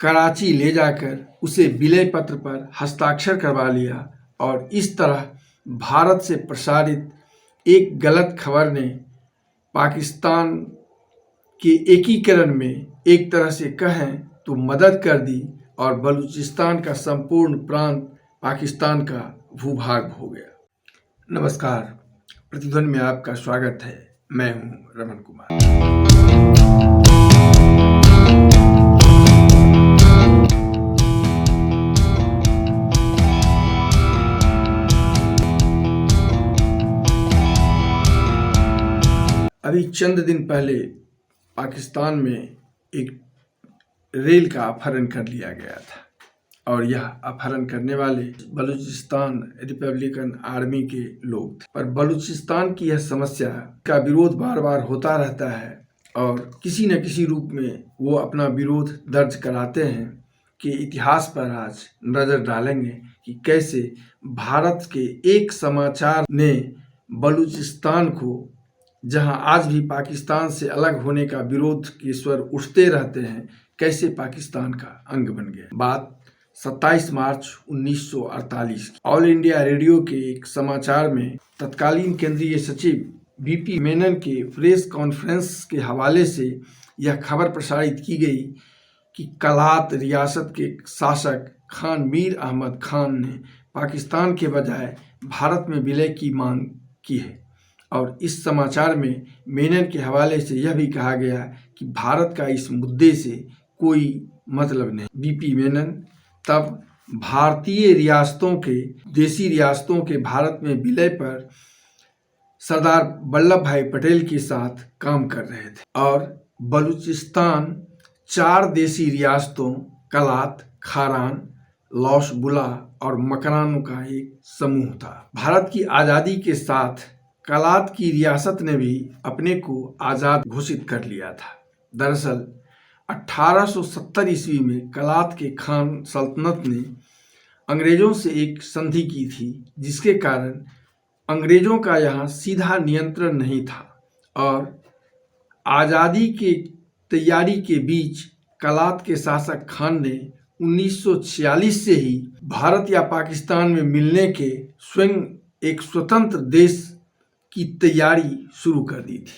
कराची ले जाकर उसे विलय पत्र पर हस्ताक्षर करवा लिया और इस तरह भारत से प्रसारित एक गलत खबर ने पाकिस्तान के एकीकरण में एक तरह से कहें तो मदद कर दी और बलूचिस्तान का संपूर्ण प्रांत पाकिस्तान का भूभाग हो गया। नमस्कार, प्रतिध्वनि में आपका स्वागत है। मैं हूं रमन कुमार। अभी चंद दिन पहले पाकिस्तान में एक रेल का अपहरण कर लिया गया था और यह अपहरण करने वाले बलूचिस्तान रिपब्लिकन आर्मी के लोग थे। पर बलूचिस्तान की यह समस्या का विरोध बार बार होता रहता है और किसी न किसी रूप में वो अपना विरोध दर्ज कराते हैं कि इतिहास पर आज नज़र डालेंगे कि कैसे भारत के एक समाचार ने बलूचिस्तान को, जहां आज भी पाकिस्तान से अलग होने का विरोध के स्वर उठते रहते हैं, कैसे पाकिस्तान का अंग बन गया। बात 27 मार्च 1948 की। ऑल इंडिया रेडियो के एक समाचार में तत्कालीन केंद्रीय सचिव बीपी मेनन के प्रेस कॉन्फ्रेंस के हवाले से यह खबर प्रसारित की गई कि कलात रियासत के शासक खान मीर अहमद खान ने पाकिस्तान के बजाय भारत में विलय की मांग की है। और इस समाचार में मेनन के हवाले से यह भी कहा गया कि भारत का इस मुद्दे से कोई मतलब नहीं। बीपी मेनन तब भारतीय रियासतों के, देसी रियासतों के भारत में विलय पर सरदार वल्लभ भाई पटेल के साथ काम कर रहे थे और बलूचिस्तान 4 देसी रियासतों कलात, खारान, लौश बुला और मकरानों का एक समूह था। भारत की आज़ादी के साथ कलात की रियासत ने भी अपने को आज़ाद घोषित कर लिया था। दरअसल 1870 ईस्वी में कलात के खान सल्तनत ने अंग्रेज़ों से एक संधि की थी, जिसके कारण अंग्रेज़ों का यहाँ सीधा नियंत्रण नहीं था और आज़ादी के तैयारी के बीच कलात के शासक खान ने 1946 से ही भारत या पाकिस्तान में मिलने के स्वयं एक स्वतंत्र देश की तैयारी शुरू कर दी थी।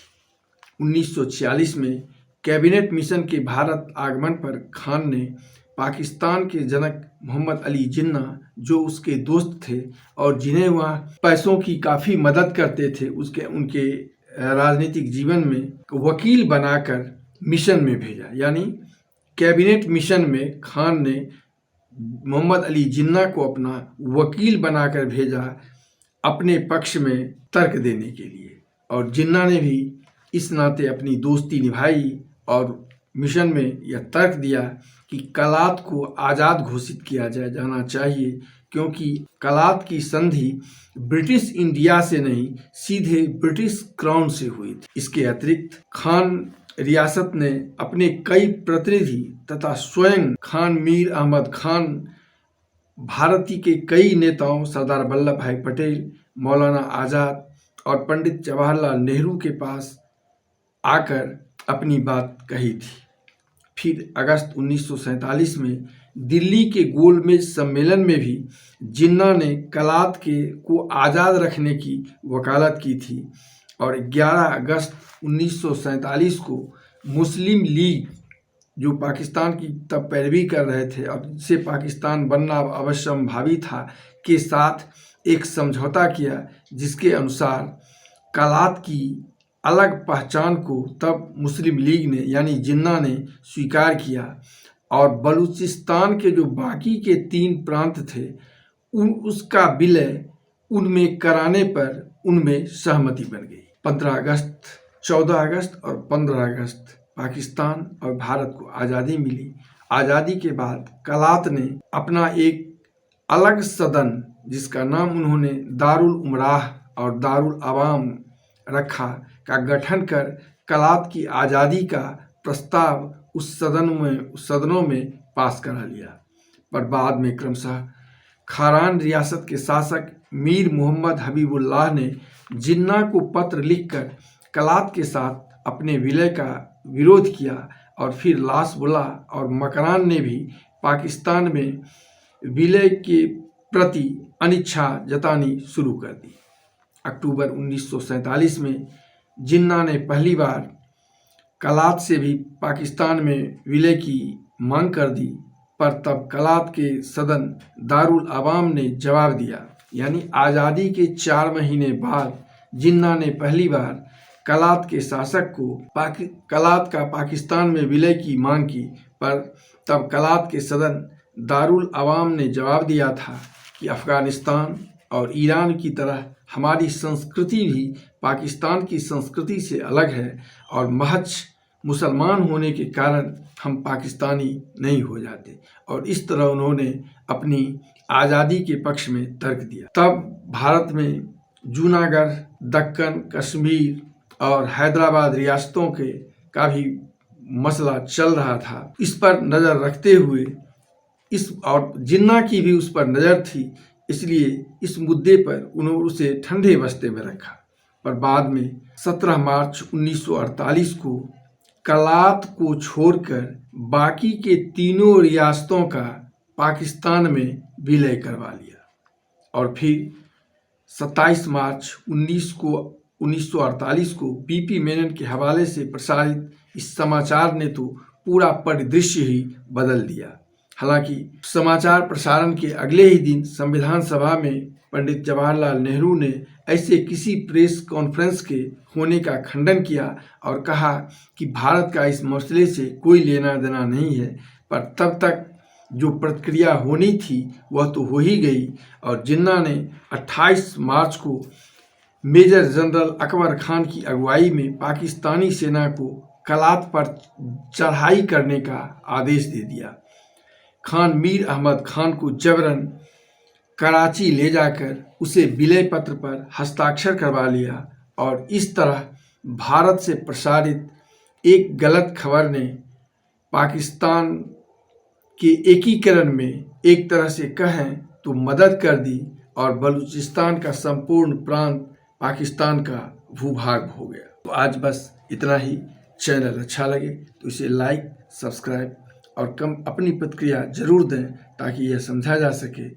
1946 में कैबिनेट मिशन के भारत आगमन पर खान ने पाकिस्तान के जनक मोहम्मद अली जिन्ना, जो उसके दोस्त थे और जिन्हें वह पैसों की काफ़ी मदद करते थे उनके राजनीतिक जीवन में, वकील बनाकर मिशन में भेजा। यानी कैबिनेट मिशन में खान ने मोहम्मद अली जिन्ना को अपना वकील बनाकर भेजा अपने पक्ष में तर्क देने के लिए, और जिन्ना ने भी इस नाते अपनी दोस्ती निभाई और मिशन में यह तर्क दिया कि कलात को आज़ाद घोषित किया जाना चाहिए, क्योंकि कलात की संधि ब्रिटिश इंडिया से नहीं, सीधे ब्रिटिश क्राउन से हुई थी। इसके अतिरिक्त खान रियासत ने अपने कई प्रतिनिधि तथा स्वयं खान मीर अहमद खान भारतीय के कई नेताओं सरदार वल्लभ भाई पटेल, मौलाना आज़ाद और पंडित जवाहरलाल नेहरू के पास आकर अपनी बात कही थी। फिर अगस्त 1947 में दिल्ली के गोलमेज सम्मेलन में भी जिन्ना ने कलात को आज़ाद रखने की वकालत की थी और 11 अगस्त 1947 को मुस्लिम लीग, जो पाकिस्तान की तब पैरवी कर रहे थे और जिससे पाकिस्तान बनना अवश्यंभावी था, के साथ एक समझौता किया, जिसके अनुसार कलात की अलग पहचान को तब मुस्लिम लीग ने यानी जिन्ना ने स्वीकार किया और बलूचिस्तान के जो बाकी के 3 प्रांत थे उसका विलय उनमें कराने पर उनमें सहमति बन गई। 15 अगस्त, 14 अगस्त और 15 अगस्त पाकिस्तान और भारत को आज़ादी मिली। आज़ादी के बाद कलात ने अपना एक अलग सदन, जिसका नाम उन्होंने दारुल उमराह और दारुल अवाम रखा, का गठन कर कलात की आज़ादी का प्रस्ताव उस सदनों में पास करा लिया। पर बाद में क्रमशः खारान रियासत के शासक मीर मोहम्मद हबीबुल्लाह ने जिन्ना को पत्र लिखकर कलात के साथ अपने विलय का विरोध किया और फिर लासबुला और मकरान ने भी पाकिस्तान में विलय के प्रति अनिच्छा जतानी शुरू कर दी। अक्टूबर 1947 में जिन्ना ने पहली बार कलात से भी पाकिस्तान में विलय की मांग कर दी, पर तब कलात के सदन दारुल अवाम ने जवाब दिया। यानी आज़ादी के 4 महीने बाद जिन्ना ने पहली बार कलात के शासक को कलात का पाकिस्तान में विलय की मांग की, पर तब कलात के सदन दारुल अवाम ने जवाब दिया था कि अफ़गानिस्तान और ईरान की तरह हमारी संस्कृति भी पाकिस्तान की संस्कृति से अलग है और महज मुसलमान होने के कारण हम पाकिस्तानी नहीं हो जाते। और इस तरह उन्होंने अपनी आज़ादी के पक्ष में तर्क दिया। तब भारत में जूनागढ़, दक्कन, कश्मीर और हैदराबाद रियासतों का भी मसला चल रहा था। इस पर नज़र रखते हुए और जिन्ना की भी उस पर नज़र थी, इसलिए इस मुद्दे पर उन्होंने उसे ठंडे बस्ते में रखा। पर बाद में 17 मार्च 1948 को कलात को छोड़कर बाकी के तीनों रियासतों का पाकिस्तान में विलय करवा लिया। और फिर 27 मार्च 1948 को पीपी मेनन के हवाले से प्रसारित इस समाचार ने तो पूरा परिदृश्य ही बदल दिया। हालांकि समाचार प्रसारण के अगले ही दिन संविधान सभा में पंडित जवाहरलाल नेहरू ने ऐसे किसी प्रेस कॉन्फ्रेंस के होने का खंडन किया और कहा कि भारत का इस मसले से कोई लेना देना नहीं है। पर तब तक जो प्रक्रिया होनी थी वह तो हो ही गई और जिन्ना ने 28 मार्च को मेजर जनरल अकबर खान की अगुवाई में पाकिस्तानी सेना को कलात पर चढ़ाई करने का आदेश दे दिया। खान मीर अहमद खान को जबरन कराची ले जाकर उसे विलय पत्र पर हस्ताक्षर करवा लिया और इस तरह भारत से प्रसारित एक गलत खबर ने पाकिस्तान के एकीकरण में एक तरह से कहें तो मदद कर दी और बलूचिस्तान का संपूर्ण प्रांत पाकिस्तान का भूभाग हो गया। तो आज बस इतना ही। चैनल अच्छा लगे तो इसे लाइक, सब्सक्राइब और अपनी प्रतिक्रिया जरूर दें ताकि यह समझा जा सके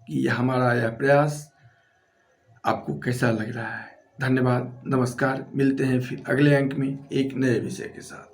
कि हमारा यह प्रयास आपको कैसा लग रहा है। धन्यवाद, नमस्कार। मिलते हैं फिर अगले अंक में एक नए विषय के साथ।